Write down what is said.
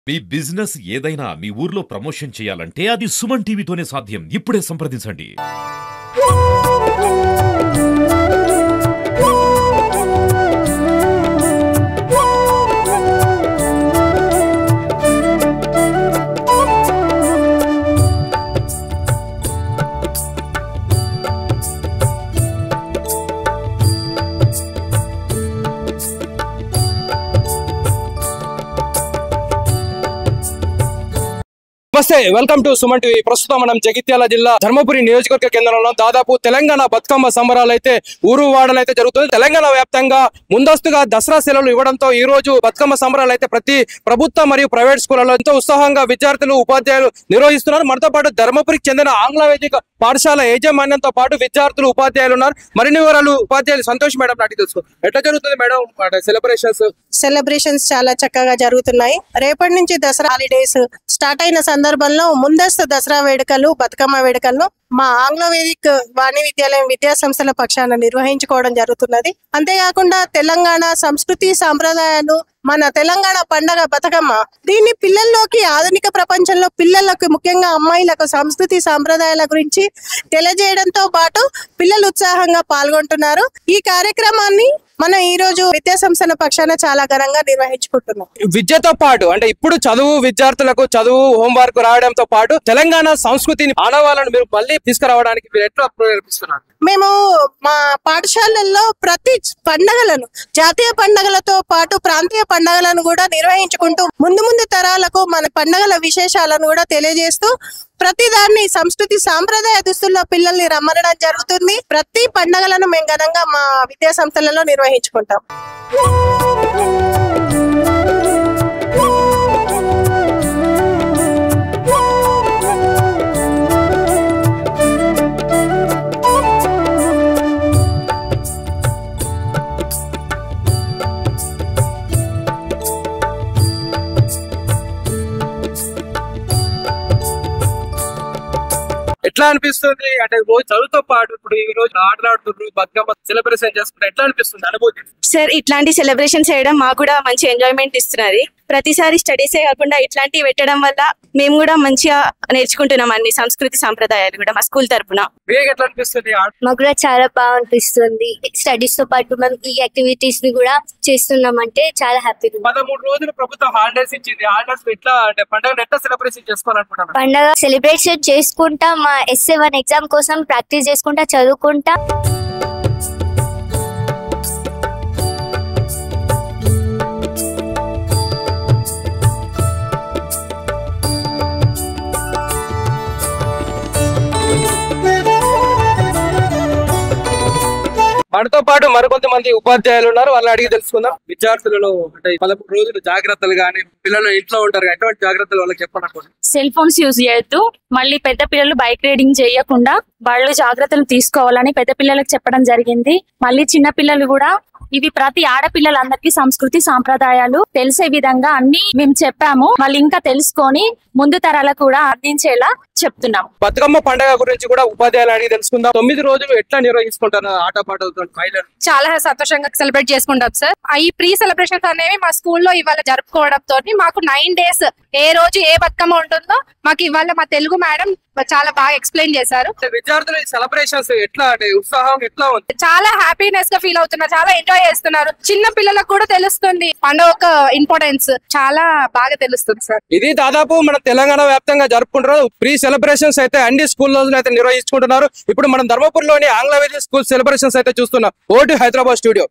మీ business ఏదైనా మీ ఊర్లో promotion చేయాలంటే అది సుమన్ టీవీతోనే సాధ్యం. ఇప్పుడే సంప్రదించండి. నమస్తే, వెల్కమ్ టు సుమన్ టీవీ. ప్రస్తుతం మనం జగిత్యాల జిల్లా ధర్మపురి నియోజకవర్గ కేంద్రంలో దాదాపు తెలంగాణ బతుకమ్మ సంబరాలు అయితే ఊరు వాడలైతే జరుగుతుంది. తెలంగాణ వ్యాప్తంగా ముందస్తుగా దసరా సెలవులు ఇవ్వడంతో ఈ రోజు బతుకమ్మ సంబరాలు అయితే ప్రతి ప్రభుత్వ మరియు ప్రైవేట్ స్కూళ్లలో ఎంతో ఉత్సాహంగా విద్యార్థులు ఉపాధ్యాయులు నిర్వహిస్తున్నారు. మనతో పాటు ధర్మపురికి చెందిన ఆంగ్ల వేదిక పాఠశాల యాజమాన్యంతో పాటు విద్యార్థులు ఉపాధ్యాయులు ఉన్నారు. మరిన్ని వివరాలు ఉపాధ్యాయులు సంతోష్ మేడం నాటి తెలుసుకో. ఎట్లా జరుగుతుంది మేడం సెలబ్రేషన్స్? చాలా చక్కగా జరుగుతున్నాయి. రేపటి నుంచి దసరా హాలిడేస్ స్టార్ట్ అయిన సందర్భంలో ముందస్తు దసరా వేడుకలు, బతుకమ్మ వేడుకలను మా ఆంగ్ల వేదిక వాణి విద్యాలయం విద్యా సంస్థల పక్షాన నిర్వహించుకోవడం జరుగుతున్నది. అంతేకాకుండా తెలంగాణ సంస్కృతి సాంప్రదాయాలు, మన తెలంగాణ పండగ బతుకమ్మ, దీన్ని పిల్లల్లోకి ఆధునిక ప్రపంచంలో పిల్లలకు ముఖ్యంగా అమ్మాయిలకు సంస్కృతి సాంప్రదాయాల గురించి తెలియజేయడంతో పాటు పిల్లలు ఉత్సాహంగా పాల్గొంటున్నారు. ఈ కార్యక్రమాన్ని మనం ఈ రోజు విద్యా సంస్థల పక్షాన చాలా ఘనంగా నిర్వహించుకుంటున్నాం. విద్యతో పాటు అంటే ఇప్పుడు చదువు విద్యార్థులకు చదువు హోంవర్క్ రాయడంతో పాటు తెలంగాణ సంస్కృతిని ఆనవాళ్ళను మీరు మళ్ళీ తీసుకురావడానికి మీరు ఎట్లా ప్రేరేపిస్తున్నారు? మేము మా పాఠశాలల్లో ప్రతి పండగలను, జాతీయ పండగలతో పాటు ప్రాంతీయ పండగలను కూడా నిర్వహించుకుంటూ ముందు తరాలకు మన పండగల విశేషాలను కూడా తెలియజేస్తూ ప్రతి దాన్ని సంస్కృతి సాంప్రదాయ దుస్తుల్లో పిల్లల్ని రమ్మనడం జరుగుతుంది. ప్రతి పండగలను మేము ఘనంగా మా విద్యా సంస్థలలో నిర్వహించుకుంటాం. ఎట్లా అనిపిస్తుంది అంటే రోజు చదువుతో పాటు ఇప్పుడు ఈ రోజు ఆటలాడుతున్నారు, బతుకమ్మ సెలబ్రేషన్ చేసుకుంటే ఎట్లా అనిపిస్తుంది అనుభూతి? సార్, ఇట్లాంటి సెలబ్రేషన్ చేయడం మాకు కూడా మంచి ఎంజాయ్మెంట్ ఇస్తున్నది. ప్రతిసారి స్టడీసే కాకుండా ఇట్లాంటివి పెట్టడం వల్ల మేము కూడా మంచిగా నేర్చుకుంటున్నాం అన్ని సంస్కృతి సాంప్రదాయాలు కూడా మా స్కూల్ తరఫున. ఎట్లా అనిపిస్తుంది? మాకు కూడా చాలా బాగా అనిపిస్తుంది. స్టడీస్ తో పాటు మనం ఈ యాక్టివిటీస్ ని కూడా చేస్తున్నాం అంటే చాలా హ్యాపీగా. 13 రోజులు ప్రభుత్వం హాలిడేస్ ఇచ్చింది. హాలిడేస్ ఎట్లా అంటే పండుగ ఎట్లా సెలబ్రేషన్ చేసుకోవాలనుకుంటున్నాం? పండుగ సెలబ్రేషన్ చేసుకుంటా, మా SA1 ఎగ్జామ్ కోసం ప్రాక్టీస్ చేసుకుంటా, చదువుకుంటా. మనతో పాటు మరికొంతమంది ఉపాధ్యాయులు ఉన్నారు, వాళ్ళని అడిగి తెలుసుకుందాం. విద్యార్థులలో అంటే 13 రోజులు జాగ్రత్తలు కానీ పిల్లలు ఇంట్లో ఉంటారు, ఎటువంటి జాగ్రత్తలు వాళ్ళకి చెప్పండి. సెల్ ఫోన్స్ యూజ్ చేయొద్దు. మళ్ళీ పెద్ద పిల్లలు బైక్ రైడింగ్ చేయకుండా వాళ్ళు జాగ్రత్తలు తీసుకోవాలని పెద్ద పిల్లలకు చెప్పడం జరిగింది. మళ్ళీ చిన్న పిల్లలు కూడా ఇవి ప్రతి ఆడపిల్లలందరికీ సంస్కృతి సాంప్రదాయాలు తెలిసే విధంగా అన్ని మేము చెప్పాము. వాళ్ళు ఇంకా తెలుసుకొని ముందు తరాలకు కూడా అందించేలా చెప్తున్నాం. బతుకమ్మ పండుగ గురించి కూడా ఉపాధ్యాయులు అడిగి తెలుసుకుందాం. 9 రోజులు ఎట్లా నిర్వహించుకుంటారు ఆట పాటలతో? చాలా సంతోషంగా సెలబ్రేట్ చేసుకుంటాం సార్. ఈ ప్రీ సెలబ్రేషన్స్ అనేవి మా స్కూల్లో ఇవాళ జరుపుకోవడంతో మాకు 9 days ఏ రోజు ఏ బతుకమ్మ ఉంటుందో మాకు ఇవాళ మా తెలుగు మేడం చాలా బాగా ఎక్స్ప్లెయిన్ చేశారు. విద్యార్థులు సెలబ్రేషన్స్ ఎట్లా అంటే ఉత్సాహం ఎట్లా ఉంది? చాలా హ్యాపీనెస్ గా ఫీల్ అవుతున్నారు, చాలా ఎంజాయ్ చేస్తున్నారు. చిన్న పిల్లలకు కూడా తెలుస్తుంది పండుగ ఇంపార్టెన్స్, చాలా బాగా తెలుస్తుంది సార్. ఇది దాదాపు మన తెలంగాణ వ్యాప్తంగా జరుపుకుంటున్నారు. ప్రీ సెలబ్రేషన్స్ అయితే అన్ని స్కూల్లో అయితే నిర్వహించుకుంటున్నారు. ఇప్పుడు మనం ధర్మపురిలోని ఆంగ్ల వేదిక స్కూల్ సెలబ్రేషన్స్ అయితే చూస్తున్నాం. Vote Hyderabad studio.